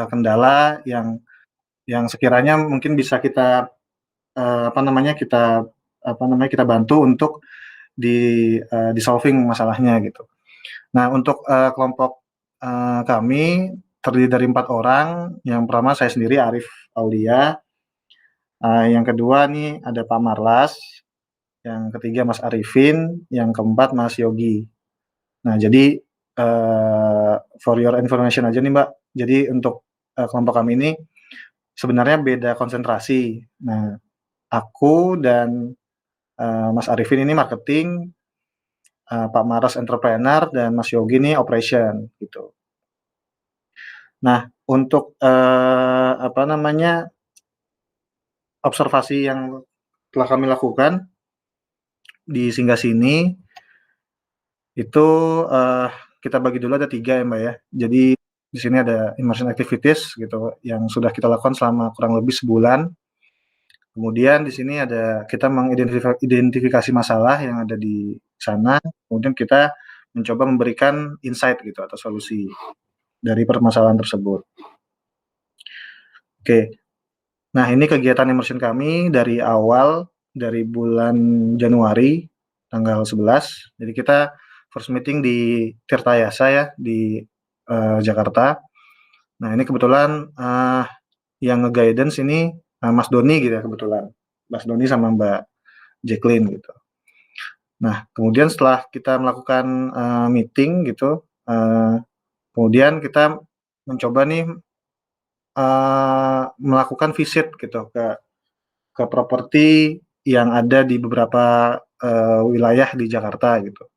kendala yang sekiranya mungkin bisa kita kita bantu untuk di-solving masalahnya gitu. Nah, untuk kelompok kami terdiri dari 4 orang. Yang pertama saya sendiri Arif Aulia, yang kedua nih ada Pak Marlas, yang ketiga Mas Arifin, yang keempat Mas Yogi. Nah, jadi for your information aja nih Mbak, jadi untuk kelompok kami ini sebenarnya beda konsentrasi. Nah, aku dan Mas Arifin ini marketing, Pak Maras entrepreneur, dan Mas Yogi ini operation gitu. Nah, untuk observasi yang telah kami lakukan di Singgah Sini itu kita bagi dulu ada 3 ya Mbak ya. Jadi di sini ada immersion activities gitu yang sudah kita lakukan selama kurang lebih sebulan. Kemudian di sini ada kita mengidentifikasi masalah yang ada di sana, kemudian kita mencoba memberikan insight gitu atau solusi dari permasalahan tersebut. Oke. Nah, ini kegiatan immersion kami dari awal, dari bulan Januari tanggal 11. Jadi kita first meeting di Tirtayasa ya, di Jakarta. Nah, ini kebetulan yang nge-guidance ini Mas Doni gitu ya kebetulan. Mas Doni sama Mbak Jacqueline gitu. Nah, kemudian setelah kita melakukan meeting gitu, kemudian kita mencoba nih melakukan visit gitu ke properti yang ada di beberapa wilayah di Jakarta gitu.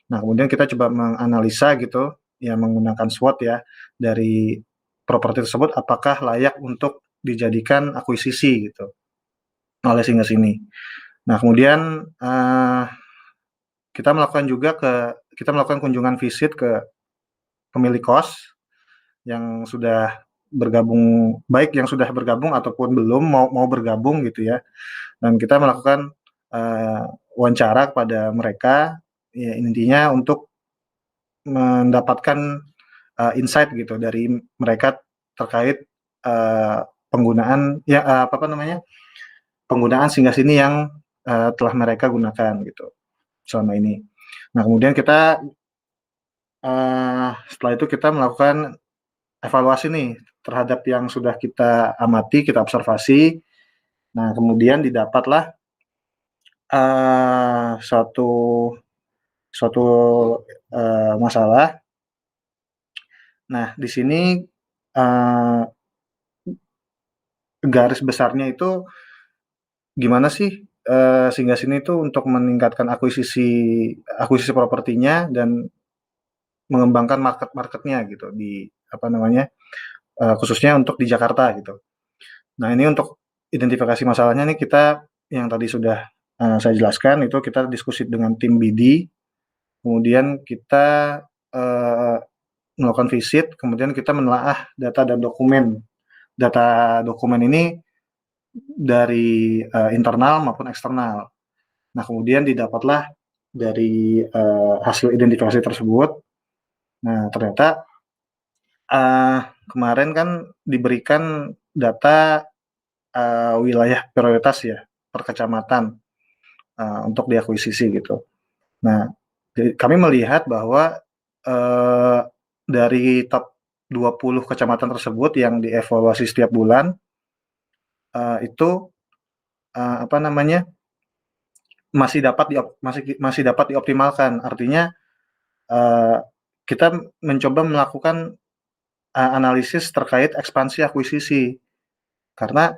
Nah, kemudian kita coba menganalisa gitu, ya menggunakan SWOT ya, dari properti tersebut apakah layak untuk dijadikan akuisisi gitu oleh Singgah Sini. Nah, kemudian kita melakukan kunjungan visit ke pemilik kos yang sudah bergabung, baik yang sudah bergabung ataupun belum mau bergabung gitu ya. Dan kita melakukan wawancara kepada mereka, ya intinya untuk mendapatkan insight gitu dari mereka terkait penggunaan ya penggunaan Singgah Sini yang telah mereka gunakan gitu selama ini. Nah, kemudian kita setelah itu kita melakukan evaluasi nih terhadap yang sudah kita amati, kita observasi. Nah, kemudian didapatlah suatu suatu masalah. Nah, di sini garis besarnya itu gimana sih Singgah Sini itu untuk meningkatkan akuisisi propertinya dan mengembangkan market-marketnya gitu di khususnya untuk di Jakarta gitu. Nah, ini untuk identifikasi masalahnya nih kita yang tadi sudah saya jelaskan itu kita diskusi dengan tim BD, kemudian kita melakukan visit, kemudian kita menelaah data dan dokumen. Data dokumen ini dari internal maupun eksternal. Nah, kemudian didapatlah dari hasil identifikasi tersebut. Nah, ternyata kemarin kan diberikan data wilayah prioritas ya, per kecamatan untuk diakuisisi gitu. Nah, kami melihat bahwa dari top 20 kecamatan tersebut yang dievaluasi setiap bulan, itu masih dapat dioptimalkan. Artinya kita mencoba melakukan analisis terkait ekspansi akuisisi. Karena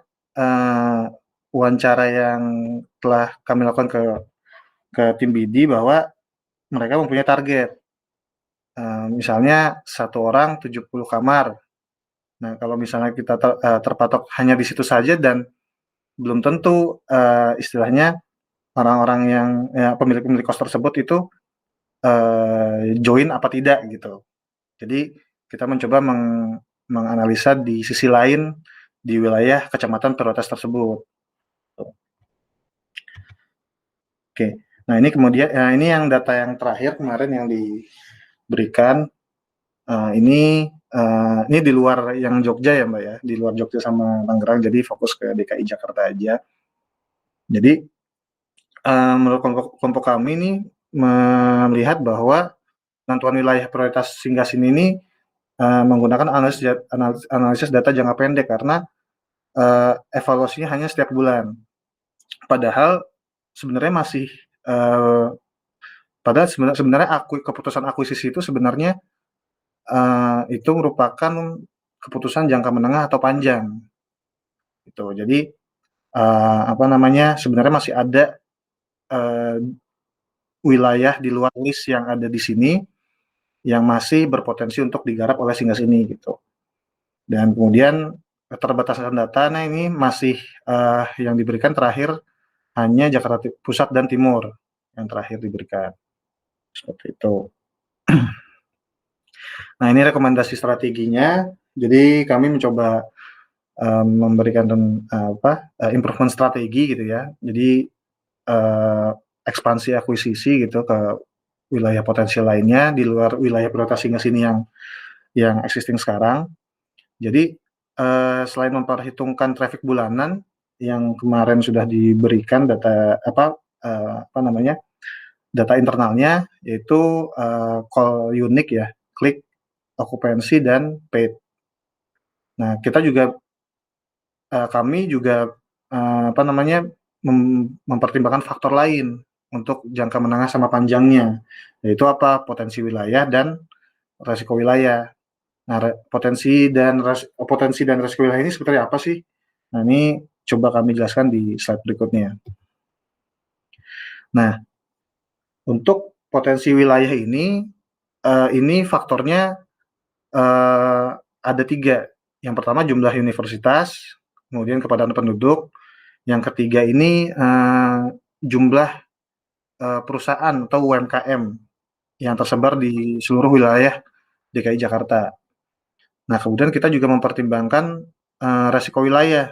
wawancara yang telah kami lakukan ke tim BD bahwa mereka mempunyai target. Misalnya 1 orang 70 kamar. Nah, kalau misalnya kita terpatok hanya di situ saja dan belum tentu istilahnya orang-orang yang ya pemilik-pemilik kos tersebut itu join apa tidak gitu. Jadi kita mencoba menganalisa di sisi lain di wilayah kecamatan prioritas tersebut. Oke. Nah, ini kemudian ini yang data yang terakhir kemarin yang diberikan ini Ini di luar yang Jogja ya, Mbak, ya, di luar Jogja sama Tangerang, jadi fokus ke DKI Jakarta aja. Jadi, menurut kelompok kami nih melihat bahwa penentuan wilayah prioritas singgah sini ini menggunakan analisis data jangka pendek karena evaluasinya hanya setiap bulan. Padahal sebenarnya masih padahal sebenarnya keputusan akuisisi itu sebenarnya itu merupakan keputusan jangka menengah atau panjang gitu. Jadi apa namanya, sebenarnya masih ada uh, wilayah di luar list yang ada di sini yang masih berpotensi untuk digarap oleh singgah sini gitu. Dan kemudian keterbatasan data, nah ini masih yang diberikan terakhir hanya Jakarta Pusat dan Timur yang terakhir diberikan seperti itu. Nah ini rekomendasi strateginya. Jadi kami mencoba memberikan improvement strategi gitu ya. Jadi ekspansi akuisisi gitu ke wilayah potensial lainnya di luar wilayah prioritas singgah sini yang existing sekarang. Jadi selain memperhitungkan traffic bulanan yang kemarin sudah diberikan data data internalnya yaitu call unique ya, klik, okupansi dan paid. Nah, kami juga mempertimbangkan faktor lain untuk jangka menengah sama panjangnya, yaitu apa? Potensi wilayah dan resiko wilayah. Nah, potensi dan resiko wilayah ini seperti apa sih? Nah, ini coba kami jelaskan di slide berikutnya. Nah, untuk potensi wilayah ini faktornya ada 3. Yang pertama jumlah universitas, kemudian kepadatan penduduk, yang ketiga ini jumlah perusahaan atau UMKM yang tersebar di seluruh wilayah DKI Jakarta. Nah, kemudian kita juga mempertimbangkan resiko wilayah,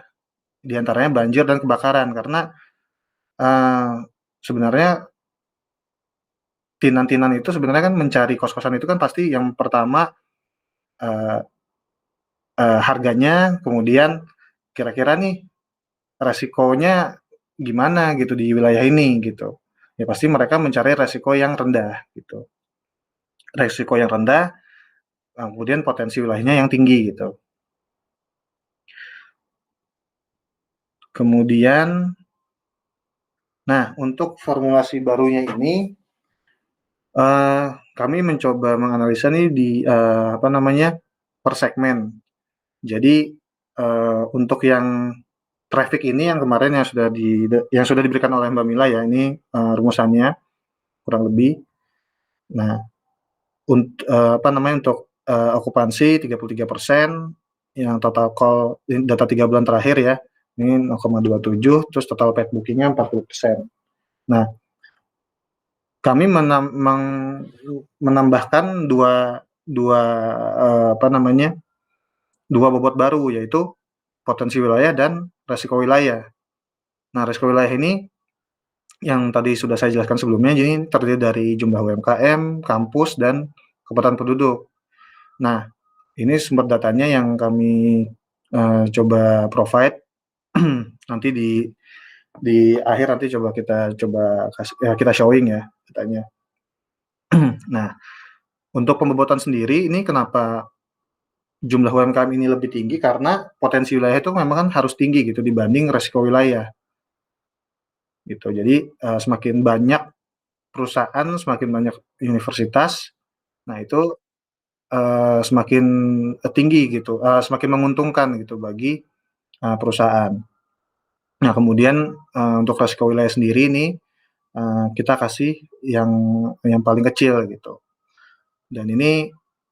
diantaranya banjir dan kebakaran, karena sebenarnya Tinan-Tinan itu sebenarnya kan mencari kos-kosan itu kan pasti yang pertama harganya, kemudian kira-kira nih resikonya gimana gitu di wilayah ini gitu. Ya pasti mereka mencari resiko yang rendah gitu. Resiko yang rendah, kemudian potensi wilayahnya yang tinggi gitu. Kemudian, nah untuk formulasi barunya ini kami mencoba menganalisa nih di per segmen. Jadi untuk yang traffic ini yang kemarin yang sudah diberikan oleh Mbak Mila ya, ini rumusannya kurang lebih. Nah, untuk okupansi 33%, yang total call data 3 bulan terakhir ya, ini 0,27, terus total paid booking-nya 40%. Nah, kami menambahkan dua bobot baru, yaitu potensi wilayah dan resiko wilayah. Nah, resiko wilayah ini yang tadi sudah saya jelaskan sebelumnya, jadi terdiri dari jumlah UMKM, kampus, dan kepadatan penduduk. Nah, ini sumber datanya yang kami coba provide nanti di akhir nanti kita showing ya datanya. Nah, untuk pembobotan sendiri ini kenapa jumlah UMKM ini lebih tinggi, karena potensi wilayah itu memang kan harus tinggi gitu dibanding resiko wilayah gitu. Jadi semakin banyak perusahaan, semakin banyak universitas, nah itu semakin tinggi gitu, semakin menguntungkan gitu bagi perusahaan. Nah, kemudian untuk resiko wilayah sendiri ini kita kasih yang paling kecil gitu. Dan ini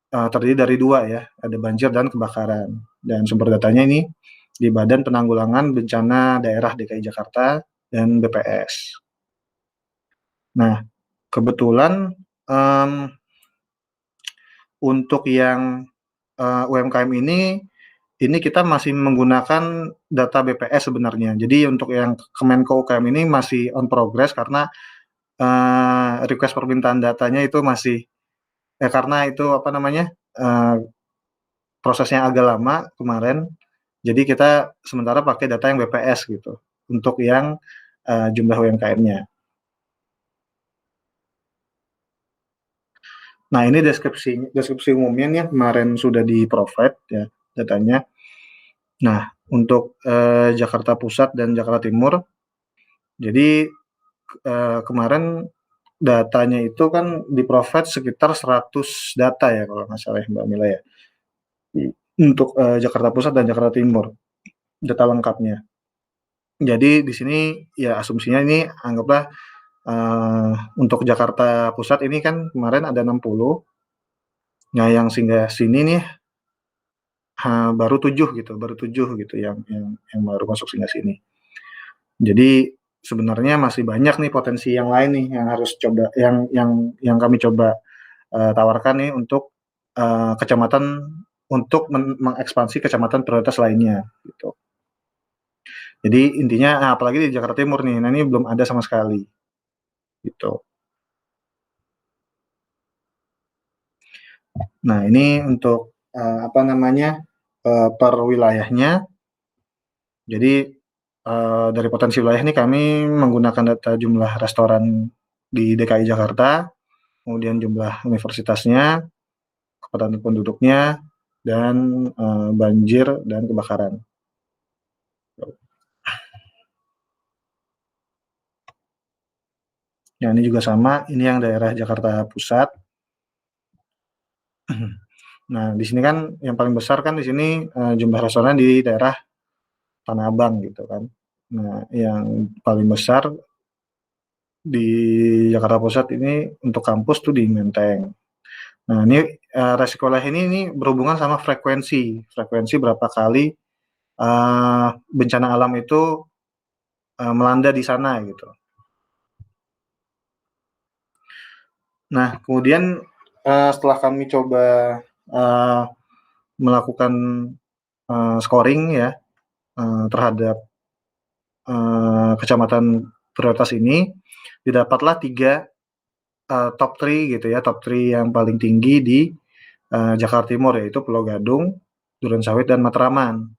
terdiri dari 2 ya, ada banjir dan kebakaran. Dan sumber datanya ini di Badan Penanggulangan Bencana Daerah DKI Jakarta dan BPS. Nah, kebetulan untuk yang UMKM ini kita masih menggunakan data BPS sebenarnya. Jadi untuk yang Kemenko UKM ini masih on progress karena request permintaan datanya itu masih karena itu prosesnya agak lama kemarin, jadi kita sementara pakai data yang BPS gitu, untuk yang, jumlah UMKM-nya. Nah, ini deskripsi deskripsi umumnya nih yang kemarin sudah di-provide ya datanya. Nah, untuk, Jakarta Pusat dan Jakarta Timur, jadi, kemarin datanya itu kan di-provide sekitar 100 data ya kalau nggak salah ya, Mbak Mila ya, untuk, Jakarta Pusat dan Jakarta Timur, data lengkapnya. Jadi di sini ya asumsinya ini anggaplah, untuk Jakarta Pusat ini kan kemarin ada 60, nah yang singgah sini nih, baru 7 gitu yang baru masuk singgah sini. Jadi sebenarnya masih banyak nih potensi yang lain nih yang harus coba yang kami coba, tawarkan nih untuk, kecamatan untuk mengekspansi kecamatan prioritas lainnya gitu. Jadi intinya apalagi di Jakarta Timur nih, nah ini belum ada sama sekali gitu. Nah ini untuk, apa namanya, per wilayahnya, jadi, dari potensi wilayah nih kami menggunakan data jumlah restoran di DKI Jakarta, kemudian jumlah universitasnya, kepadatan penduduknya, dan, banjir dan kebakaran. Nah ini juga sama, ini yang daerah Jakarta Pusat. Nah di sini kan yang paling besar kan di sini, jumlah restoran di daerah Tanah Abang gitu kan. Nah yang paling besar di Jakarta Pusat ini untuk kampus tuh di Menteng. Nah ini, resiko lain ini berhubungan sama frekuensi, frekuensi berapa kali, bencana alam itu, melanda di sana gitu. Nah kemudian, setelah kami coba, eee, melakukan, scoring ya, terhadap, kecamatan prioritas ini, didapatlah 3, top 3 gitu ya, top 3 yang paling tinggi di, Jakarta Timur, yaitu Pulau Gadung, Durensawit, dan Matraman,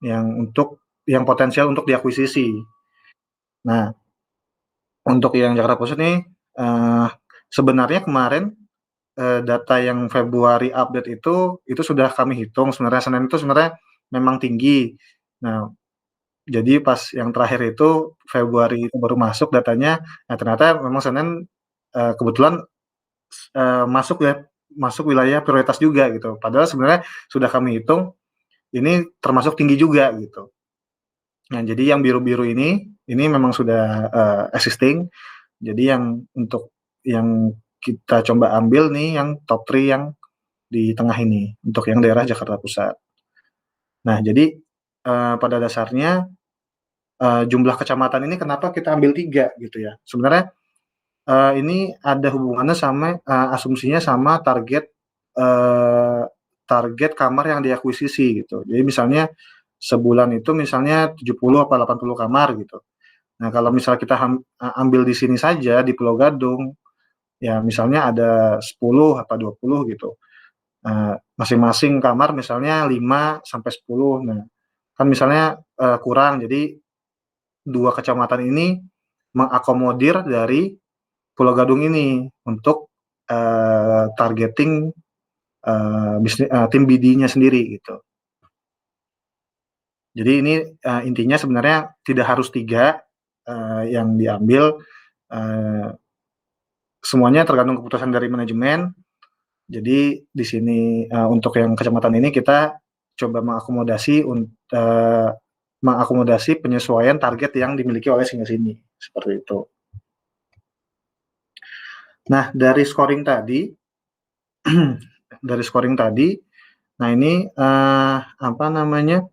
yang potensial untuk diakuisisi. Nah, untuk yang Jakarta Pusat nih, eee, sebenarnya kemarin, data yang Februari update itu sudah kami hitung sebenarnya Senin itu sebenarnya memang tinggi. Nah, jadi pas yang terakhir itu Februari itu baru masuk datanya, nah ternyata memang Senin, kebetulan, masuk ya, masuk wilayah prioritas juga gitu. Padahal sebenarnya sudah kami hitung, ini termasuk tinggi juga gitu. Nah, jadi yang biru-biru ini memang sudah, existing. Jadi yang untuk yang kita coba ambil nih yang top 3 yang di tengah ini, untuk yang daerah Jakarta Pusat. Nah, jadi, pada dasarnya, jumlah kecamatan ini kenapa kita ambil 3 gitu ya. Sebenarnya, ini ada hubungannya sama, asumsinya sama eee, target kamar yang diakuisisi gitu. Jadi misalnya sebulan itu misalnya 70 apa 80 kamar gitu. Nah, kalau misal kita ambil di sini saja di Pulau Gadung, ya misalnya ada 10 apa 20 gitu, masing-masing kamar misalnya 5 sampai 10. Nah, kan misalnya, kurang, jadi 2 kecamatan ini mengakomodir dari Pulau Gadung ini untuk, targeting, tim BD-nya sendiri gitu. Jadi ini, intinya sebenarnya tidak harus 3, yang diambil, eee, semuanya tergantung keputusan dari manajemen. Jadi di sini, untuk yang kecamatan ini kita coba mengakomodasi penyesuaian target yang dimiliki oleh singgah sini, seperti itu. Nah dari scoring tadi dari scoring tadi, nah ini, apa namanya,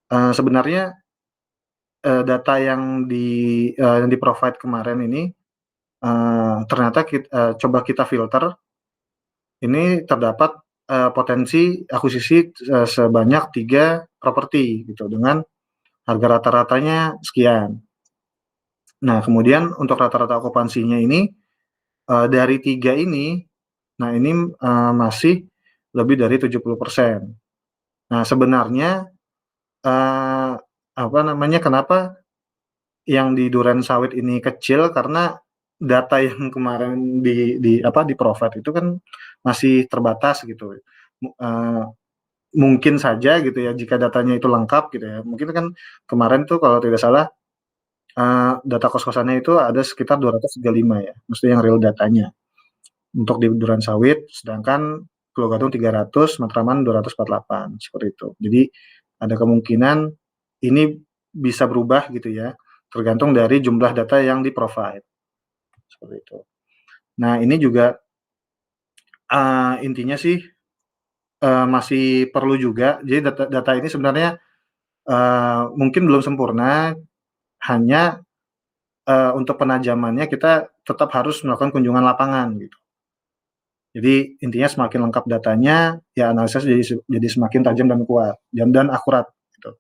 sebenarnya, data yang di-provide kemarin ini, ternyata coba kita filter, ini terdapat, potensi akuisisi, sebanyak 3 properti gitu dengan harga rata-ratanya sekian. Nah kemudian untuk rata-rata okupansinya ini, dari 3 ini, nah ini, masih lebih dari 70%. Nah, sebenarnya eee, apa namanya, kenapa yang di duren sawit ini kecil, karena data yang kemarin di-provide itu kan masih terbatas gitu. Mungkin saja gitu ya, jika datanya itu lengkap gitu ya, mungkin kan kemarin tuh kalau tidak salah, data kos-kosannya itu ada sekitar 235 ya, maksudnya yang real datanya, untuk di duren sawit, sedangkan Pulau Gadung 300, Matraman 248, seperti itu. Jadi ada kemungkinan ini bisa berubah gitu ya, tergantung dari jumlah data yang di-provide, seperti itu. Nah, ini juga, intinya sih, masih perlu juga, jadi data ini sebenarnya, mungkin belum sempurna, hanya, untuk penajamannya kita tetap harus melakukan kunjungan lapangan gitu. Jadi intinya semakin lengkap datanya, ya analisis jadi semakin tajam dan kuat, dan akurat gitu.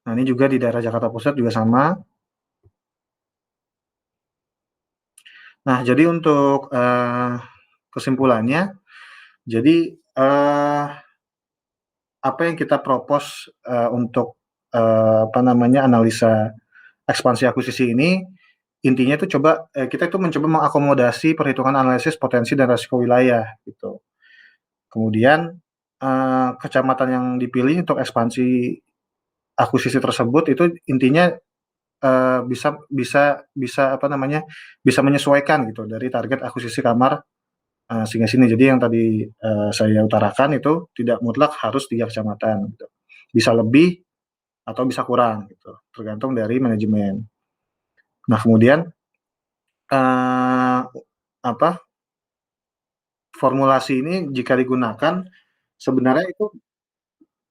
Nah, ini juga di daerah Jakarta Pusat juga sama. Nah, jadi untuk, kesimpulannya, jadi, apa yang kita propose, untuk, apa namanya, analisa ekspansi akuisisi ini, intinya itu kita itu mencoba mengakomodasi perhitungan analisis potensi dan resiko wilayah gitu. Kemudian, kecamatan yang dipilih untuk ekspansi akuisisi tersebut itu intinya, bisa bisa bisa apa namanya, bisa menyesuaikan gitu dari target akuisisi kamar, singgah sini. Jadi yang tadi, saya utarakan itu tidak mutlak harus 3 kecamatan gitu. Bisa lebih atau bisa kurang gitu, tergantung dari manajemen. Nah, kemudian, eee, apa, formulasi ini jika digunakan sebenarnya itu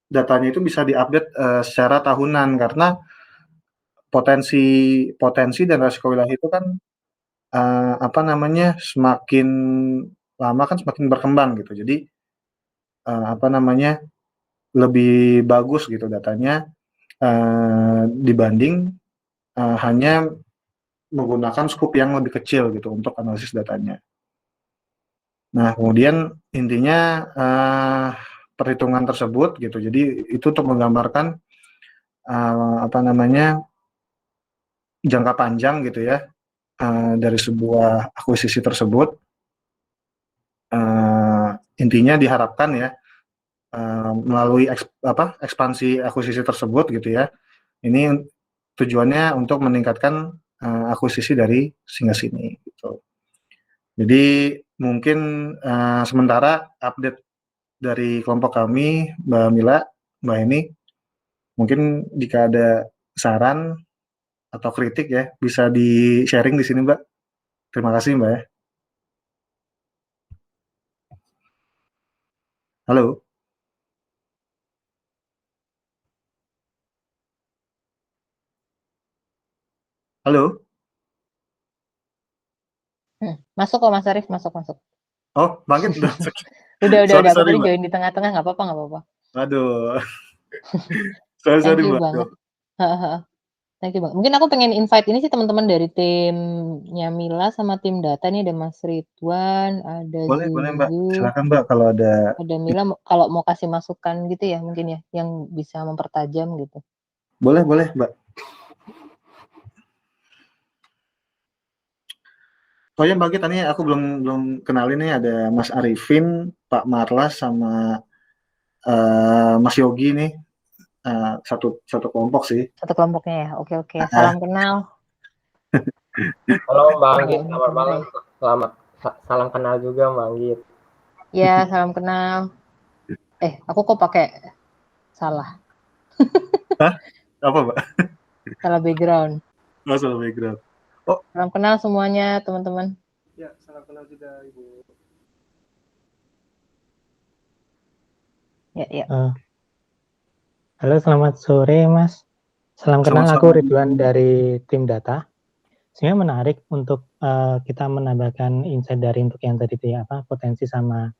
datanya itu bisa diupdate, secara tahunan, karena potensi potensi dan resiko wilayah itu kan, apa namanya, semakin lama kan semakin berkembang gitu. Jadi, apa namanya, lebih bagus gitu datanya, dibanding, hanya menggunakan skup yang lebih kecil gitu untuk analisis datanya. Nah, kemudian intinya, perhitungan tersebut gitu, jadi itu untuk menggambarkan, apa namanya, jangka panjang gitu ya, dari sebuah akuisisi tersebut, eee, intinya diharapkan ya, melalui ekspansi akuisisi tersebut gitu ya, ini tujuannya untuk meningkatkan, akuisisi dari singgah sini gitu. Jadi mungkin, sementara update dari kelompok kami, Mbak Mila, Mbak Eni, mungkin jika ada saran atau kritik ya, bisa di-sharing di sini, Mbak. Terima kasih, Mbak, ya. Halo? Halo? Masuk kok Mas Arif, masuk. Oh, bangkit udah masuk. Udah, aku Sorry, tadi Mbak. join di tengah-tengah, nggak apa-apa. Waduh. Thank Sorry, you Mbak, banget. tuh. Heeh. Thank you banget. Mungkin aku pengen invite ini sih teman-teman dari timnya Mila sama tim data nih, ada Mas Ridwan, ada Boleh, Mbak. Zuzu, Silakan, Mbak, kalau ada. ada Mila kalau mau kasih masukan gitu ya mungkin ya, yang bisa mempertajam gitu. Boleh, Mbak. Oh ya, Mbak, tadi aku belum kenalin nih, ada Mas Arifin, Pak Marlas, sama Mas Yogi nih, satu kelompok sih. Satu kelompoknya ya. Oke. Ah, Salam kenal. Halo Mbak Anggit, Mbak selamat malam. Salam kenal juga Mbak Anggit. Ya, salam kenal. Aku kok pakai salah. Hah? Apa, Mbak? Salah background. Masalah background. Oh, Salam kenal semuanya, teman-teman. ya, salam kenal juga, Ibu. Ya. Halo, selamat sore, Mas. Salam kenal, aku Ridwan dari tim data. Sebenarnya menarik untuk kita menambahkan insight dari untuk yang tadi itu ya, potensi sama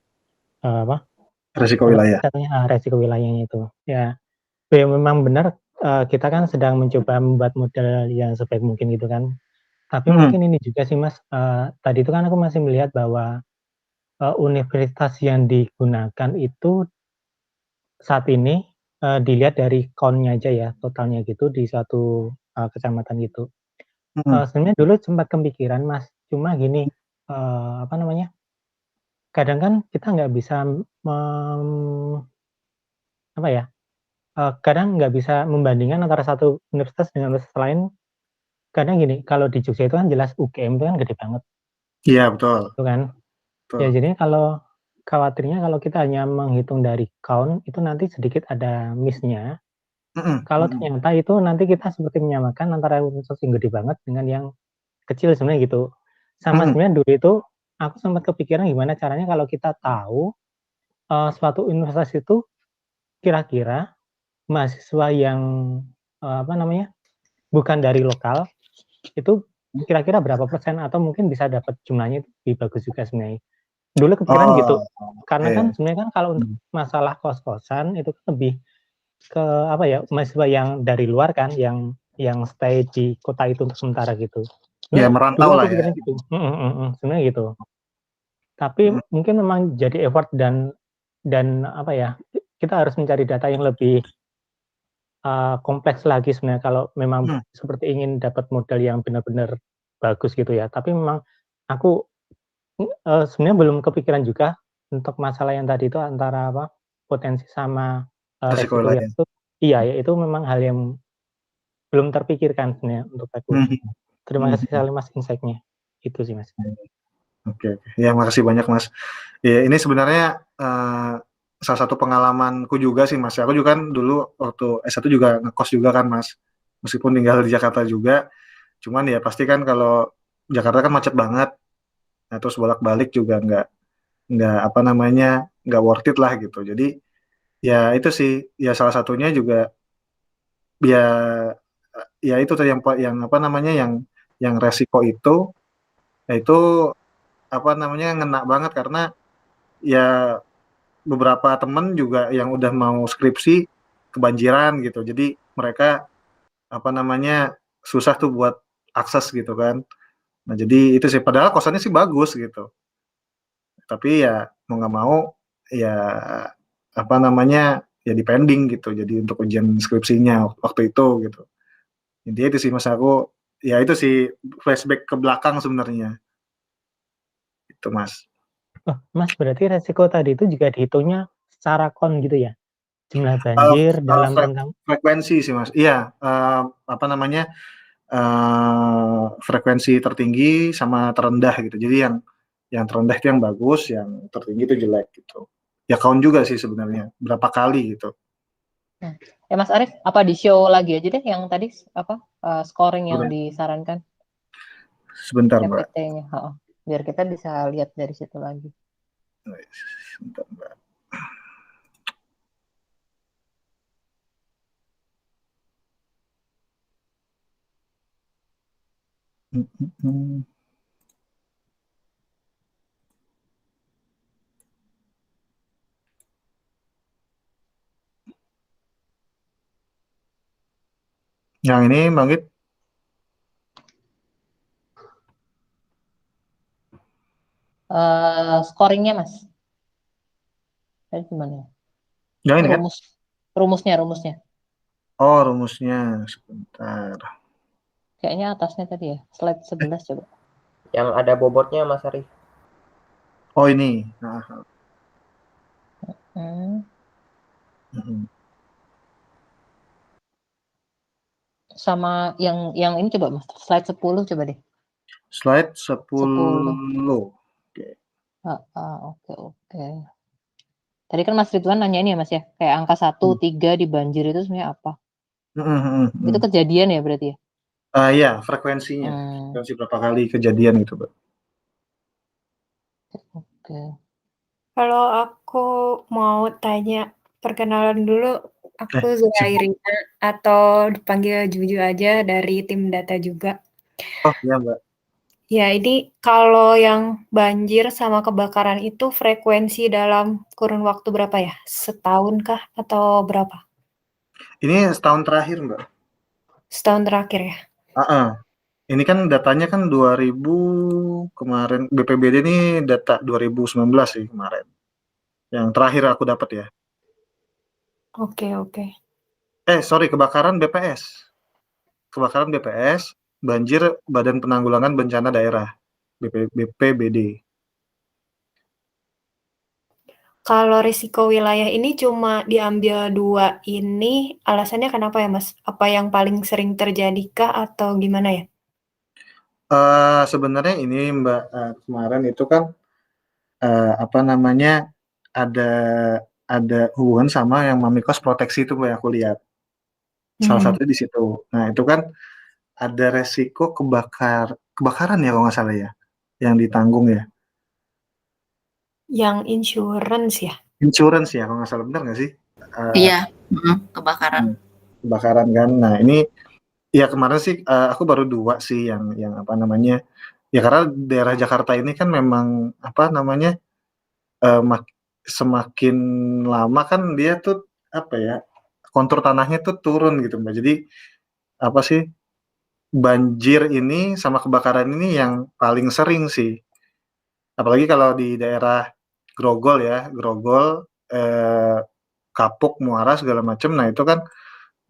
resiko wilayah. Katanya resiko wilayahnya itu. Ya memang benar, kita kan sedang mencoba membuat model yang sebaik mungkin gitu kan. Tapi mungkin ini juga sih Mas, tadi itu kan aku masih melihat bahwa universitas yang digunakan itu saat ini dilihat dari count-nya aja ya, totalnya gitu di suatu kecamatan gitu. Sebenarnya dulu sempat kepikiran Mas, cuma gini, apa namanya, kadang kan kita nggak bisa apa ya, kadang nggak bisa membandingkan antara satu universitas dengan universitas lain. Kadang gini, kalau di Jogja itu kan jelas UGM itu kan gede banget, Iya betul, gitu kan. Ya betul. jadi kalau khawatirnya kalau kita hanya menghitung dari count, itu nanti sedikit ada miss-nya. Kalau ternyata itu nanti kita seperti menyamakan antara universitas yang gede banget dengan yang kecil sebenarnya gitu. Sama sebenarnya dulu itu aku sempat kepikiran gimana caranya kalau kita tahu suatu universitas itu kira-kira mahasiswa yang apa namanya, bukan dari lokal itu kira-kira berapa persen atau mungkin bisa dapat jumlahnya itu lebih bagus juga sebenarnya. Dulu kepikiran gitu. Karena kan sebenarnya kan kalau untuk masalah kos-kosan itu kan lebih ke apa ya, mahasiswa yang dari luar kan yang stay di kota itu untuk sementara gitu. Ya Dulu merantau aku lah ya. pikirnya gitu. Sebenarnya gitu. Tapi mungkin memang jadi effort dan apa ya, kita harus mencari data yang lebih kompleks lagi sebenarnya kalau memang seperti ingin dapat modal yang benar-benar bagus gitu ya. Tapi memang aku sebenarnya belum kepikiran juga untuk masalah yang tadi itu antara apa, potensi sama Resiko resiko yang lain. itu iya ya, itu memang hal yang belum terpikirkan sebenarnya untuk aku. Terima kasih sekali Mas insight-nya. Itu sih Mas. Oke. Ya makasih banyak Mas. Ya ini sebenarnya salah satu pengalamanku juga sih Mas. Aku juga kan dulu waktu S1 juga ngekos juga kan Mas. Meskipun tinggal di Jakarta juga. Cuman ya pasti kan kalau Jakarta kan macet banget. Nah, terus bolak-balik juga nggak apa namanya, nggak worth it lah gitu. Jadi ya itu sih, ya salah satunya juga ya ya itu tuh yang apa namanya, yang resiko itu, ya itu apa namanya, ngena banget karena ya beberapa temen juga yang udah mau skripsi kebanjiran gitu. Jadi mereka apa namanya, susah tuh buat akses gitu kan. Nah jadi itu sih, padahal kosannya sih bagus gitu. Tapi ya mau nggak mau ya apa namanya, ya dipending gitu. Jadi untuk ujian skripsinya waktu itu gitu. Intinya itu sih Mas, aku ya itu sih flashback ke belakang sebenarnya. Itu Mas. Oh, Mas berarti resiko tadi itu juga dihitungnya secara count gitu ya? Jumlah banjir dalam rentang Frekuensi sih Mas. Iya, apa namanya, frekuensi tertinggi sama terendah gitu. Jadi yang terendah itu yang bagus, yang tertinggi itu jelek gitu. Ya count juga sih sebenarnya, berapa kali gitu. Ya Mas Arief, apa di show lagi aja deh yang tadi apa scoring yang disarankan Sebentar Mbak. PPT-nya, biar kita bisa lihat dari situ lagi. Sebentar Mbak. Yang ini Bang Git. Scoringnya Mas, tadi gimana? Yang ini kan? Rumusnya. Oh rumusnya, sebentar. Kayaknya atasnya tadi ya, slide 11 coba. Yang ada bobotnya Mas Arief. Oh ini. Nah. Sama yang ini coba Mas, slide 10 coba deh. Slide 10. Oke. Oke. Tadi kan Mas Ridwan nanyain ya Mas ya, kayak angka 1, 3 di banjir itu sebenarnya apa? Itu kejadian ya berarti ya? Iya, frekuensinya. Frekuensi berapa kali kejadian gitu, Mbak. Oke. Kalau aku mau tanya perkenalan dulu, aku Zurairina atau dipanggil Juju aja dari tim data juga. Oh iya Mbak. Ya ini kalau yang banjir sama kebakaran itu frekuensi dalam kurun waktu berapa ya? Setahun kah atau berapa? Ini setahun terakhir Mbak. Setahun terakhir ya? Ini kan datanya kan 2000 kemarin BPBD ini data 2019 sih kemarin. Yang terakhir aku dapat ya. Oke, oke. Sorry, kebakaran BPS. Kebakaran BPS, banjir Badan Penanggulangan Bencana Daerah, BPBD. Kalau risiko wilayah ini cuma diambil 2 ini, alasannya kenapa ya, Mas? Apa yang paling sering terjadi kah atau gimana ya? Sebenarnya ini Mbak, kemarin itu kan apa namanya ada hubungan sama yang Mamikos proteksi itu Mbak, yang aku lihat. Salah Hmm, satunya di situ. Nah itu kan ada resiko kebakaran ya kalau nggak salah ya, yang ditanggung ya. yang insurance ya? Insurance ya kalau nggak salah, benar nggak sih? Eh, Iya, kebakaran. Kebakaran kan. Nah ini ya kemarin sih aku baru 2 sih yang apa namanya ya karena daerah Jakarta ini kan memang apa namanya eh, mak- semakin lama kan dia tuh apa ya kontur tanahnya tuh turun gitu Mbak. Jadi apa sih banjir ini sama kebakaran ini yang paling sering sih. Apalagi kalau di daerah Grogol ya, Grogol, Kapuk, Muara segala macam. Nah itu kan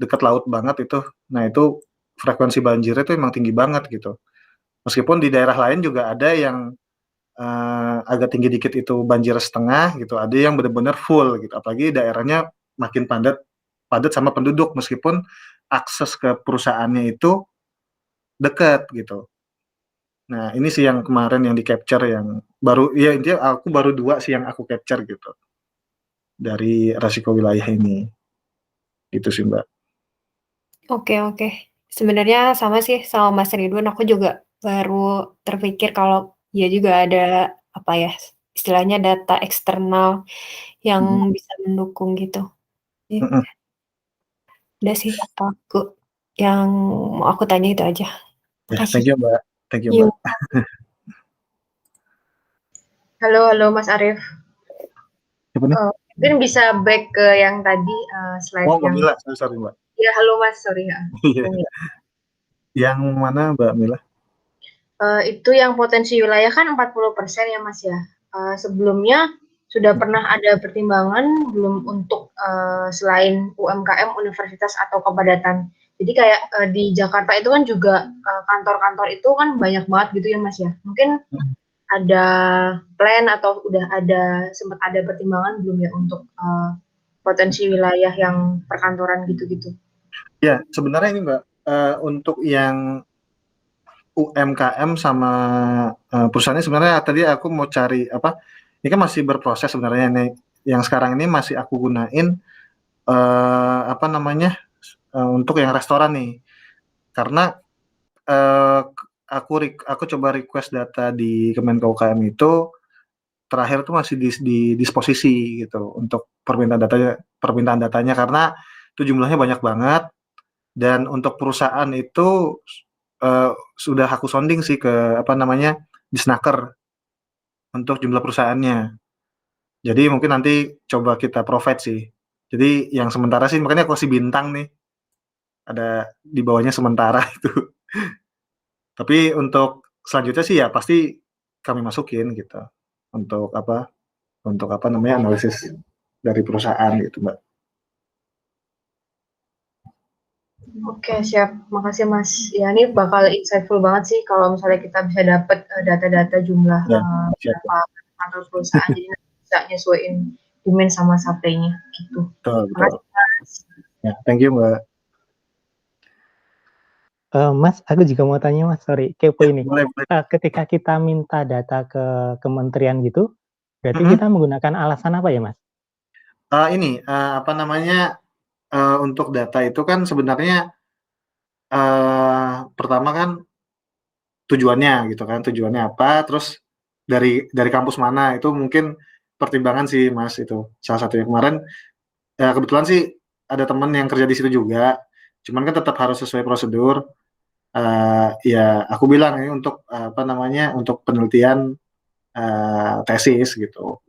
dekat laut banget itu. Nah itu frekuensi banjirnya itu emang tinggi banget gitu. Meskipun di daerah lain juga ada yang agak tinggi dikit itu banjir setengah gitu, ada yang benar-benar full gitu. Apalagi daerahnya makin padat padat sama penduduk meskipun akses ke perusahaannya itu dekat gitu. Nah ini sih yang kemarin yang di capture yang baru ya intinya aku baru 2 sih yang aku capture gitu dari resiko wilayah ini gitu sih Mbak. Oke, oke. Sebenarnya sama sih sama Mas Ridwan, aku juga baru terpikir kalau ya juga ada apa ya, istilahnya data eksternal yang Mhm. bisa mendukung gitu. Iya, Mhm. udah sih aku yang mau aku tanya itu aja. Ya, Makasih. thank you Mbak. Thank you Mbak. Yuk. Halo, halo Mas Arief. Siapa nih? Mungkin bisa back ke yang tadi slide Oh Mbak yang Mila, sorry Mbak. ya halo Mas, sorry ya. Iya. Yang mana Mbak Mila? Itu yang potensi wilayah kan 40% ya Mas ya. Sebelumnya sudah pernah ada pertimbangan belum untuk selain UMKM, universitas atau kepadatan. Jadi kayak di Jakarta itu kan juga kantor-kantor itu kan banyak banget gitu ya Mas ya. Mungkin ada plan atau udah ada sempat ada pertimbangan belum ya untuk potensi wilayah yang perkantoran gitu-gitu. Ya, sebenarnya ini Mbak, untuk yang UMKM sama perusahaannya sebenarnya tadi aku mau cari apa? Ini kan masih berproses sebenarnya nih. Yang sekarang ini masih aku gunain apa namanya? Untuk yang restoran nih. Karena eh, aku coba request data di Kemenko UKM itu terakhir tuh masih di disposisi gitu untuk permintaan datanya karena itu jumlahnya banyak banget dan untuk perusahaan itu sudah aku sounding sih ke apa namanya Disnaker untuk jumlah perusahaannya. Jadi mungkin nanti coba kita provide sih. Jadi yang sementara sih makanya aku kasih bintang nih. Ada di bawahnya sementara itu. Tapi untuk selanjutnya sih ya pasti kami masukin gitu. Untuk apa? Untuk apa namanya analisis dari perusahaan gitu, Mbak. Oke, siap. Makasih Mas. Ya, ini bakal insightful banget sih kalau misalnya kita bisa dapat data-data jumlah Ya, siap. berapa kantor perusahaan, jadi nanti bisa nyesuaiin demand sama supply-nya gitu. Betul, betul. Makasih Mas. Ya, thank you, Mbak. Mas, aku juga mau tanya Mas, sorry, kepo ini. Boleh, boleh. Ketika kita minta data ke kementerian gitu, berarti Mhm. kita menggunakan alasan apa ya Mas? Ini apa namanya untuk data itu kan sebenarnya pertama kan tujuannya gitu kan, tujuannya apa, terus dari kampus mana itu mungkin pertimbangan sih Mas itu salah satunya kemarin kebetulan sih ada teman yang kerja di situ juga, cuman kan tetap harus sesuai prosedur. Ya aku bilang ini untuk apa namanya untuk penelitian tesis gitu.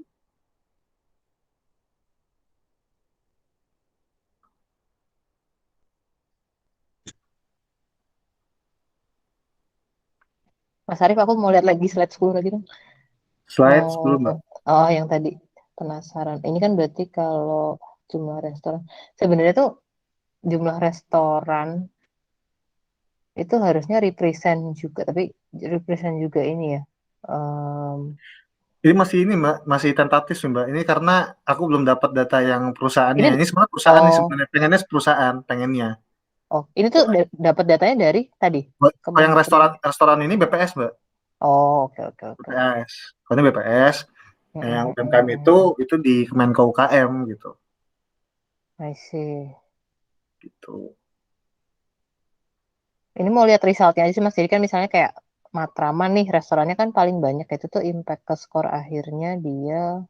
Mas Arif, aku mau lihat lagi slide 10 lagi dong. Slide 10, Mbak. Oh, yang tadi penasaran. Ini kan berarti kalau jumlah restoran, sebenarnya tuh jumlah restoran itu harusnya represent juga, tapi represent juga ini ya. Ini masih ini Mbak, masih tentatif sih Mbak. Ini karena aku belum dapat data yang perusahaannya. Ini Ini sebenarnya perusahaan nih oh sebenarnya pengennya perusahaan pengennya. ini tuh dapat datanya dari tadi Kalau yang Kementerian. restoran ini BPS Mbak, Oh, oke. BPS. Kalau ini BPS, yang UMKM itu di Kemenko UKM gitu. I see. Gitu. Ini mau lihat resultnya aja sih Mas. Jadi kan misalnya kayak Matraman nih, restorannya kan paling banyak, itu tuh impact ke skor akhirnya dia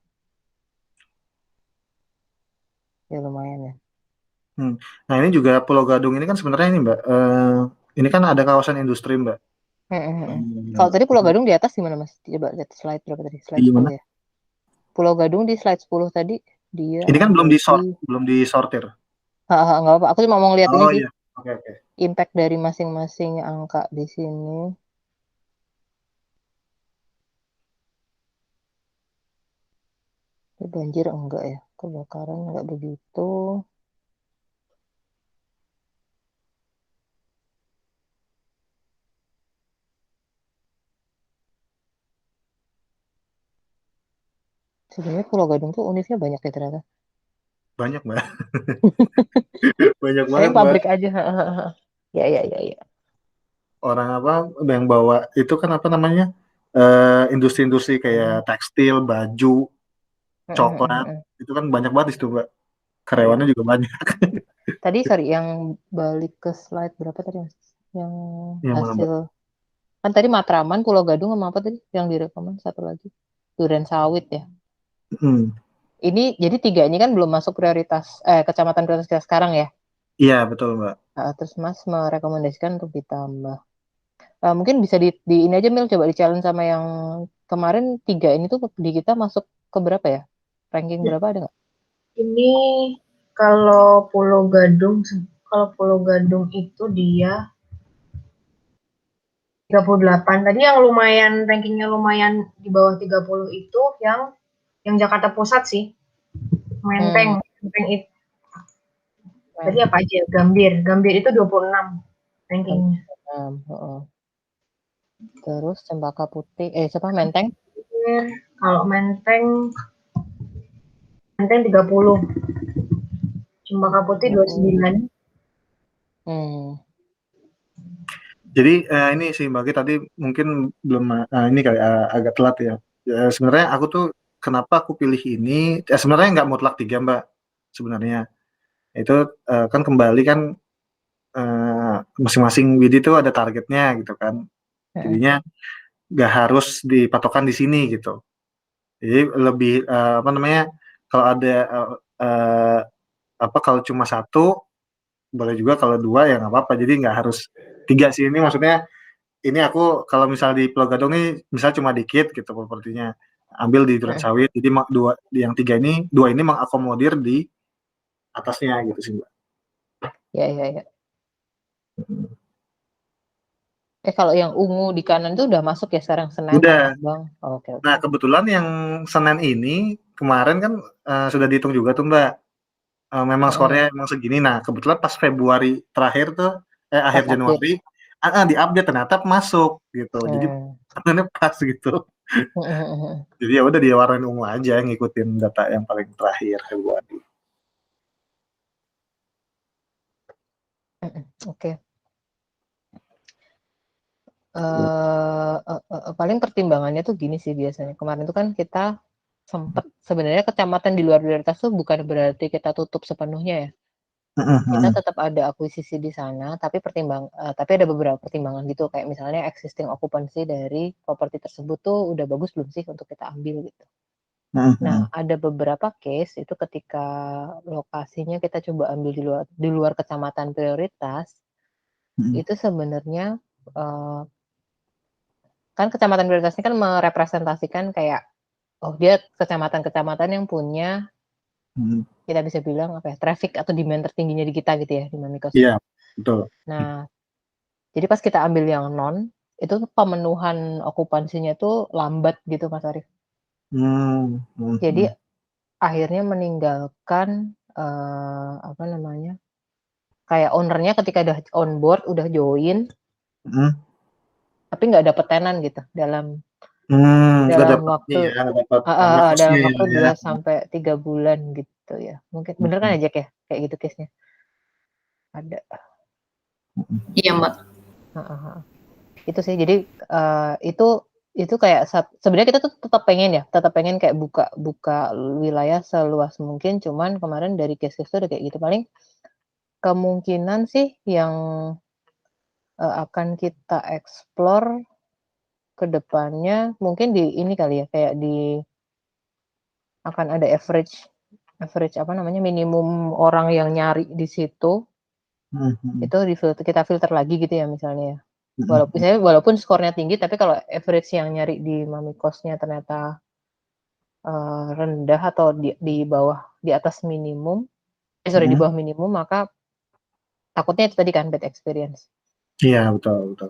ya lumayan ya. Nah ini juga Pulau Gadung ini kan sebenarnya ini Mbak, ini kan ada kawasan industri Mbak. Kalau tadi Pulau Gadung di atas gimana Mas? Coba lihat slide berapa tadi? Slide 10 ya. Pulau Gadung di slide 10 tadi dia Ini kan belum di belum disortir. nggak apa-apa. Aku cuma mau ngeliat ini Oh sih. iya, oke. Impact dari masing-masing angka di sini. Banjir enggak ya? Kebakaran enggak begitu. Sebenarnya Pulau Gadung tuh uniknya banyak ya ternyata. Banyak Mbak. Banyak Saya banget Mbak. pabrik aja. Ya. Orang apa yang bawa itu kan apa namanya, industri-industri kayak tekstil, baju, coklat, itu kan banyak banget di situ Mbak. Karyawannya juga banyak. Tadi sorry, yang balik ke slide berapa tadi Mas? Yang Yang mana Mbak? hasil kan tadi Matraman, Pulau Gadung sama apa tadi yang direkomend satu lagi? Duren Sawit ya. Ini jadi 3 ini kan belum masuk prioritas kecamatan prioritas kita sekarang ya. Iya betul Mbak. Terus Mas merekomendasikan untuk ditambah. Mungkin bisa di ini aja Mil, coba di challenge sama yang kemarin 3 ini tuh di kita masuk ke berapa ya? Ranking berapa ada nggak? Ini kalau Pulau Gadung itu dia 38. Tadi yang lumayan rankingnya lumayan di bawah 30 itu yang Jakarta Pusat sih. Menteng itu. Tadi apa aja? Gambir itu 26 rankingnya. Terus Cempaka Putih, siapa Menteng? Kalau Menteng 30. Cempaka Putih 29. Jadi ini sih Mbak, tadi mungkin belum ini kali agak telat ya. Sebenarnya aku tuh kenapa aku pilih ini? Sebenarnya nggak mutlak 3 Mbak. Sebenarnya itu kan kembali kan masing-masing WIDI itu ada targetnya gitu kan. Jadinya nggak harus dipatokan di sini gitu. Jadi lebih apa namanya? Kalau ada kalau cuma 1 boleh juga, kalau 2 ya nggak apa-apa. Jadi nggak harus 3 sih, ini maksudnya ini aku kalau misal di Pulau Gadung nih misal cuma dikit gitu propertinya, ambil di Duren Sawit. Jadi yang 2 ini mengakomodir di atasnya gitu sih Mbak. Ya. Kalau yang ungu di kanan itu udah masuk ya sekarang Senen, Udah. Bang. Oke. Nah kebetulan yang Senen ini kemarin kan sudah dihitung juga tuh Mbak. Memang skornya emang segini. Nah kebetulan pas Februari terakhir tuh akhir Januari diupdate ternyata masuk gitu. Jadi sebenarnya pas gitu. Jadi ya udah diwarnain ungu aja, ngikutin data yang paling terakhir Februari. Oke. Paling pertimbangannya tuh gini sih biasanya. Kemarin tuh kan kita sempat sebenarnya kecamatan di luar prioritas tuh bukan berarti kita tutup sepenuhnya ya. Kita tetap ada akuisisi di sana, tapi ada beberapa pertimbangan gitu, kayak misalnya existing occupancy dari properti tersebut tuh udah bagus belum sih untuk kita ambil gitu. Nah, ada beberapa case itu ketika lokasinya kita coba ambil di luar kecamatan prioritas, itu sebenarnya kan kecamatan prioritas ini kan merepresentasikan kayak dia kecamatan-kecamatan yang punya kita bisa bilang apa ya, traffic atau demand tertingginya di kita gitu ya, demand cost. Iya, betul. Nah, jadi pas kita ambil yang non, itu pemenuhan okupansinya tuh lambat gitu Mas Arif. Jadi akhirnya meninggalkan apa namanya, kayak ownernya ketika udah on board, udah join, tapi nggak dapet tenan gitu dalam waktu dalam waktu 2 sampai 3 bulan gitu ya. Mungkin bener kan ya Jack ya? Kayak gitu case-nya? Ada. Iya Mbak. Itu sih, jadi itu kayak sebenarnya kita tuh tetap pengen kayak buka wilayah seluas mungkin, cuman kemarin dari case-case tuh udah kayak gitu. Paling kemungkinan sih yang akan kita explore ke depannya mungkin di ini kali ya, kayak akan ada average apa namanya, minimum orang yang nyari di situ. Itu kita filter lagi gitu ya misalnya ya. Walaupun skornya tinggi, tapi kalau average yang nyari di Mami Cost-nya ternyata rendah atau di bawah, di atas minimum, di bawah minimum, maka takutnya itu tadi kan bad experience. Iya, betul.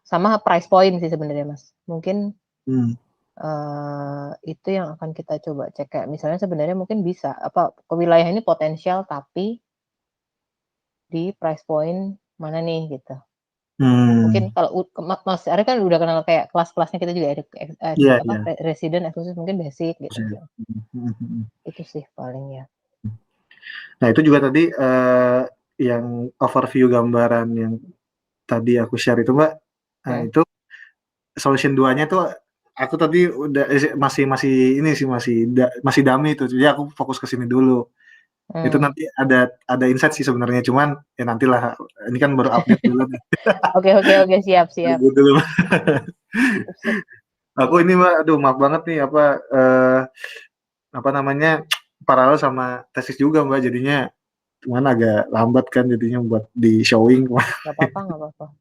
Sama price point sih sebenarnya Mas. Mungkin itu yang akan kita coba cek, kayak misalnya sebenarnya mungkin bisa ke wilayah ini potensial tapi di price point mana nih gitu. Mungkin kalau Mas Arif kan udah kenal kayak kelas-kelasnya, kita juga ada resident eksklusif, mungkin basic gitu. Itu sih paling ya. Nah itu juga tadi yang overview gambaran yang tadi aku share itu Mbak. Nah itu solution 2-nya tuh aku tadi udah masih ini sih masih dummy itu, jadi aku fokus ke sini dulu. Itu nanti ada insight sih sebenarnya, cuman ya nantilah, ini kan baru update dulu. Oke, siap. Gitu. Aku ini Mbak, aduh maaf banget nih apa namanya, paralel sama tesis juga Mbak, jadinya cuman agak lambat kan jadinya buat di showing. Gak apa-apa.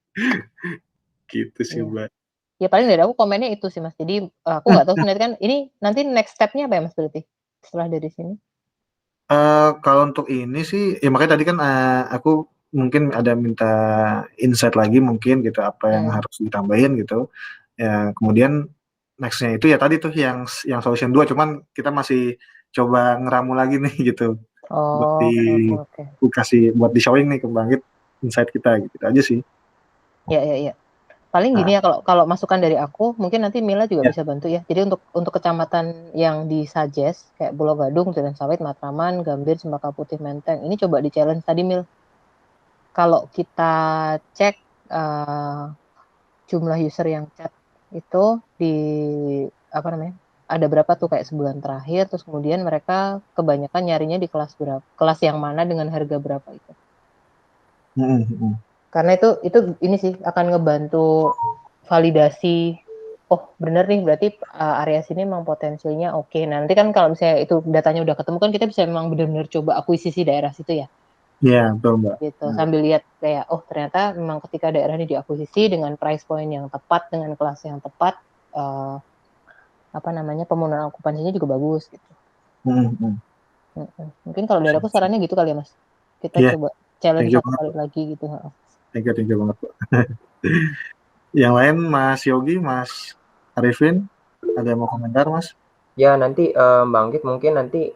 Gitu sih Mbak. Ya paling dari aku komennya itu sih Mas. Jadi aku nggak tahu sebenarnya kan ini nanti next step-nya apa ya Mas berarti setelah dari sini? Kalau untuk ini sih ya makanya tadi kan aku mungkin ada minta insight lagi mungkin gitu, apa yang harus ditambahin gitu. Ya kemudian next-nya itu ya tadi tuh yang solution 2, cuman kita masih coba ngeramu lagi nih gitu. Buat di showing nih ke Bangkit insight kita gitu aja sih. Iya. Paling gini ya, kalau masukan dari aku, mungkin nanti Mila juga bisa bantu ya. Jadi untuk kecamatan yang disuggest kayak Pulau Gadung, Duren Sawit, Matraman, Gambir, Cempaka Putih, Menteng, ini coba di challenge tadi Mil. Kalau kita cek jumlah user yang chat itu di apa namanya, ada berapa tuh kayak sebulan terakhir, terus kemudian mereka kebanyakan nyarinya di kelas berapa, kelas yang mana dengan harga berapa itu. Karena itu ini sih akan ngebantu validasi, oh bener nih berarti area sini memang potensinya oke. Nanti kan kalau misalnya itu datanya udah ketemu kan kita bisa memang benar-benar coba akuisisi daerah situ ya. Iya, betul Mbak. Gitu, sambil lihat kayak oh ternyata memang ketika daerah ini diakuisisi dengan price point yang tepat, dengan kelas yang tepat, apa namanya, pemenuhan okupansinya juga bagus gitu. Mungkin kalau dari aku sarannya gitu kali ya Mas. Kita coba challenge satu kali lagi gitu. Thank you banget Pak. Yang lain Mas Yogi, Mas Arifin, ada yang mau komentar Mas? Ya nanti Bangkit mungkin nanti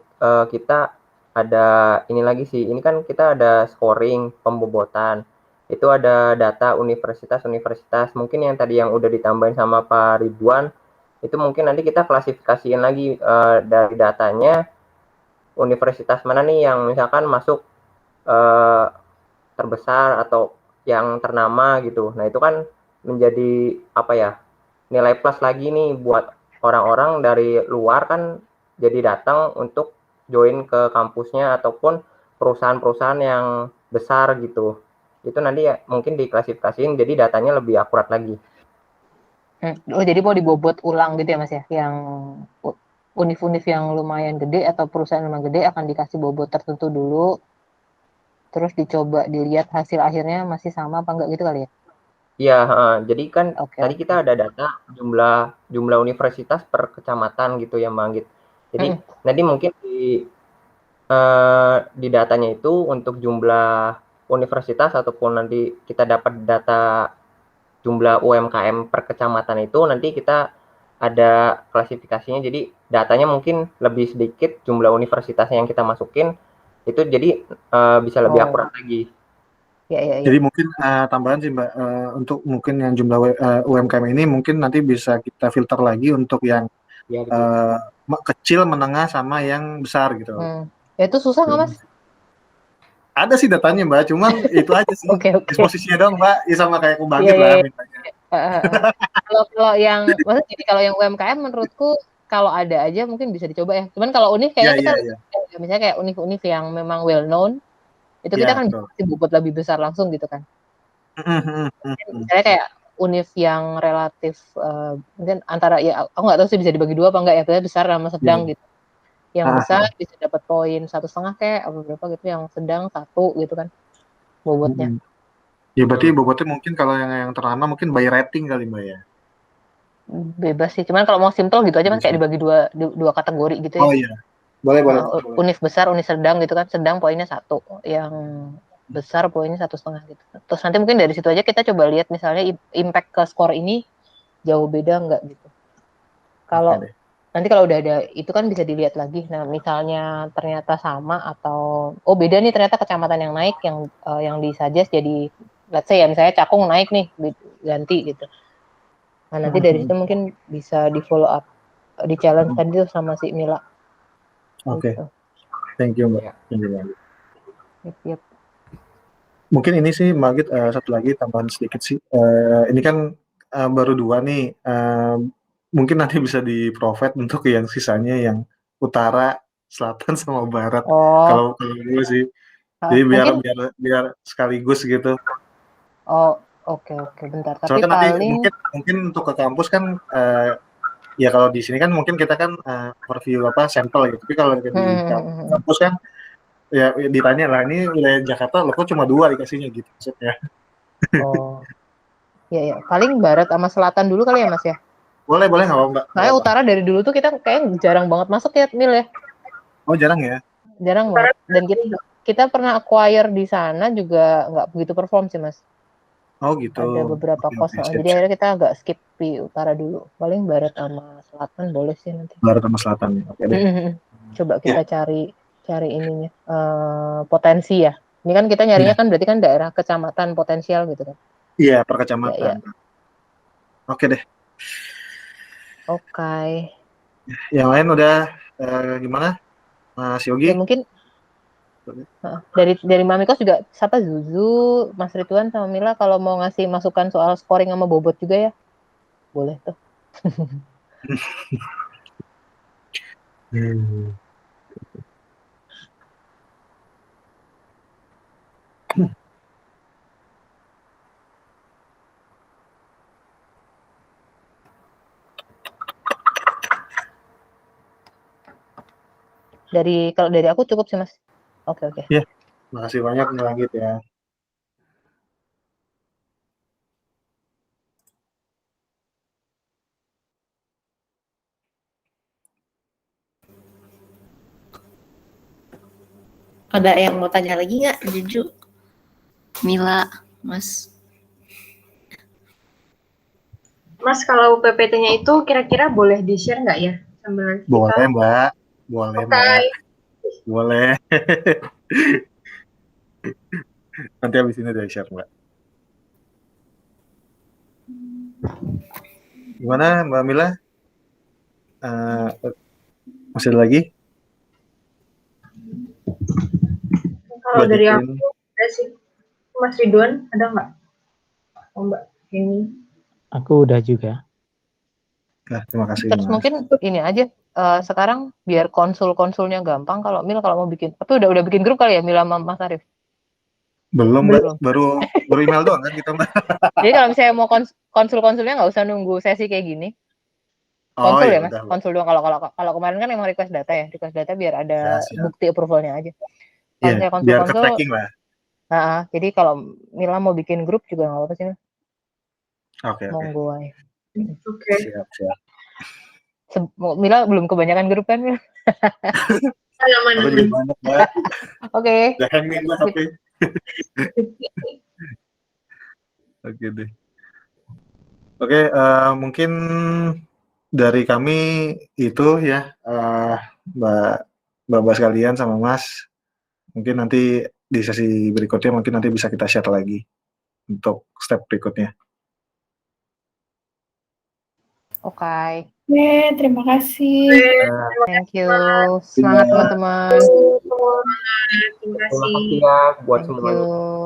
kita ada ini lagi sih. Ini kan kita ada scoring pembobotan. Itu ada data universitas. Mungkin yang tadi yang udah ditambahin sama Pak Ridwan, itu mungkin nanti kita klasifikasiin lagi dari datanya universitas mana nih yang misalkan masuk terbesar atau yang ternama gitu. Nah itu kan menjadi apa ya, nilai plus lagi nih buat orang-orang dari luar kan jadi datang untuk join ke kampusnya ataupun perusahaan-perusahaan yang besar gitu. Itu nanti ya mungkin diklasifikasiin jadi datanya lebih akurat lagi. Oh jadi mau dibobot ulang gitu ya Mas ya, yang univ-univ yang lumayan gede atau perusahaan lumayan gede akan dikasih bobot tertentu dulu, terus dicoba dilihat hasil akhirnya masih sama apa enggak gitu kali ya? Iya, jadi kan tadi kita ada data jumlah universitas per kecamatan gitu ya Mbak Anggit. Jadi nanti mungkin di datanya itu untuk jumlah universitas ataupun nanti kita dapat data jumlah UMKM per kecamatan itu, nanti kita ada klasifikasinya. Jadi datanya mungkin lebih sedikit, jumlah universitasnya yang kita masukin itu jadi bisa lebih akurat lagi. Ya. Jadi mungkin tambahan sih Mbak, untuk mungkin yang jumlah UMKM ini mungkin nanti bisa kita filter lagi untuk yang Ya, kecil, menengah, sama yang besar gitu. Ya itu susah nggak Mas? Ada sih datanya Mbak, cuman itu aja sih. Oke. Disposisinya dong Mbak, ya sama kayak Pembangkit lah mintanya. Kalau yang maksudnya jadi kalau yang UMKM menurutku kalau ada aja mungkin bisa dicoba ya. Cuman kalau univ kayaknya kita misalnya kayak univ-univ yang memang well known itu kita kan bisa bobot lebih besar langsung gitu kan. Misalnya kayak univ yang relatif mungkin antara ya aku nggak tahu sih bisa dibagi dua apa enggak ya, besar sama sedang gitu. Yang besar bisa dapat poin 1,5 kayak apa berapa gitu, yang sedang 1 gitu kan bobotnya. Ya berarti bobotnya mungkin kalau yang ternama mungkin by rating kali Mbak ya. Bebas sih, cuman kalau mau simple gitu aja Mas, kayak dibagi dua kategori gitu ya. Oh iya. Boleh. Univ besar, univ sedang gitu kan. Sedang poinnya 1, yang besar poinnya 1,5 gitu. Terus nanti mungkin dari situ aja kita coba lihat misalnya impact ke skor ini jauh beda enggak gitu. Kalau nanti kalau udah ada itu kan bisa dilihat lagi. Nah, misalnya ternyata sama atau beda nih ternyata kecamatan yang naik yang disuggest jadi let's say ya misalnya Cakung naik nih ganti gitu. Nah, nanti dari situ mungkin bisa di follow up, di challenge tadi tuh sama si Mila. Oke. Gitu. Thank you Mbak. Yep. Mungkin ini sih Mbak Git, satu lagi tambahan sedikit sih. Ini kan baru 2 nih. Mungkin nanti bisa di-provide untuk yang sisanya yang utara, selatan sama barat. Kalau dulu sih. Jadi biar sekaligus gitu. Oke. Bentar. Tapi soalnya paling nanti mungkin untuk ke kampus kan ya kalau di sini kan mungkin kita kan overview sampel gitu. Tapi kalau di kampus kan ya ditanya lah, ini wilayah Jakarta lo kok cuma 2 dikasihnya gitu maksudnya. Ya. Paling barat sama selatan dulu kali ya Mas ya. Boleh nggak apa Mbak? Soalnya utara dari dulu tuh kita kayak jarang banget masuk ya Mil ya. Oh jarang ya? Jarang banget. Dan kita pernah acquire di sana juga nggak begitu perform sih Mas. Oh gitu. Ada beberapa kos. Jadi akhirnya kita agak skip di utara dulu. Paling barat sama selatan boleh sih nanti. Barat sama selatan. Oke deh. Coba kita cari ininya potensi ya. Ini kan kita nyarinya kan berarti kan daerah kecamatan potensial gitu kan. Iya, per kecamatan. Ya. Oke deh. Oke. Yang lain udah gimana? Mas Yogi? Ya, mungkin dari Mamikos juga siapa Zuzu, Mas Ridwan sama Mila kalau mau ngasih masukan soal scoring sama bobot juga ya. Boleh tuh. Kalau dari aku cukup sih Mas. Oke. Iya, makasih banyak Mbak ya. Ada yang mau tanya lagi nggak, Juju? Mila, Mas. Mas, kalau PPT-nya itu kira-kira boleh di-share nggak ya? Sambil Boleh Mbak. Mbak. Boleh. Nanti habis ini udah share Mbak. Gimana Mbak Mila? Masih ada lagi? Kalau dari aku ada sih. Mas Ridwan ada nggak? Mbak ini. Aku udah juga. Nah, terima kasih. Terus mungkin ini aja sekarang biar konsulnya gampang. Kalau mau bikin, tapi udah bikin grup kali ya Mila sama Mas Arif? Belum. Baru email doang kan kita Mbak. Jadi kalau misalnya mau konsulnya nggak usah nunggu sesi kayak gini. Konsul ya Mas, konsul doang. Kalau kemarin kan emang request data ya, biar ada bukti approvalnya aja. Kalau saya biar ke tracking lah. Jadi kalau Mila mau bikin grup juga nggak apa-apa sih. Oke. Monggo aja. Oke. Siap. Mila belum kebanyakan grup kan? Aman. Banyak banget. Oke. Jangan minta tapi. Oke deh. Oke, mungkin dari kami itu ya, Mbak sekalian sama Mas. Mungkin nanti di sesi berikutnya mungkin nanti bisa kita share lagi untuk step berikutnya. Oke. Oke, terima kasih. Thank you. Semangat teman-teman. Terima Terima kasih. kasih ya buat Thank semuanya. you.